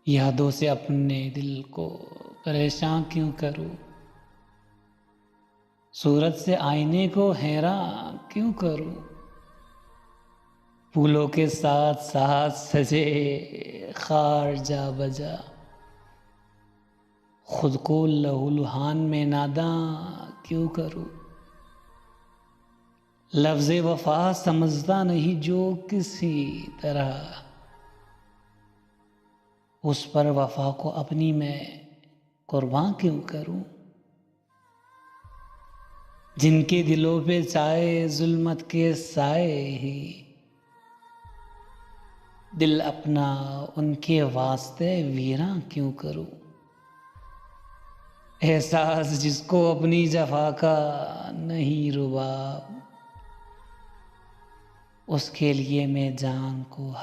यादों से अपने दिल को परेशान क्यों करूं, सूरत से आईने को हैरान क्यों करूं। फूलों के साथ साथ सजे खार जा बजा, खुद को लहूलुहान में नादां क्यों करूं। लफ्ज़े वफा समझता नहीं जो किसी तरह, उस पर वफा को अपनी मैं कुर्बान क्यों करूं। जिनके दिलों पे चाहे जुल्मत के साए ही, दिल अपना उनके वास्ते वीरां क्यों करूं। एहसास जिसको अपनी जफा का नहीं रुबाब, उसके लिए मैं जान को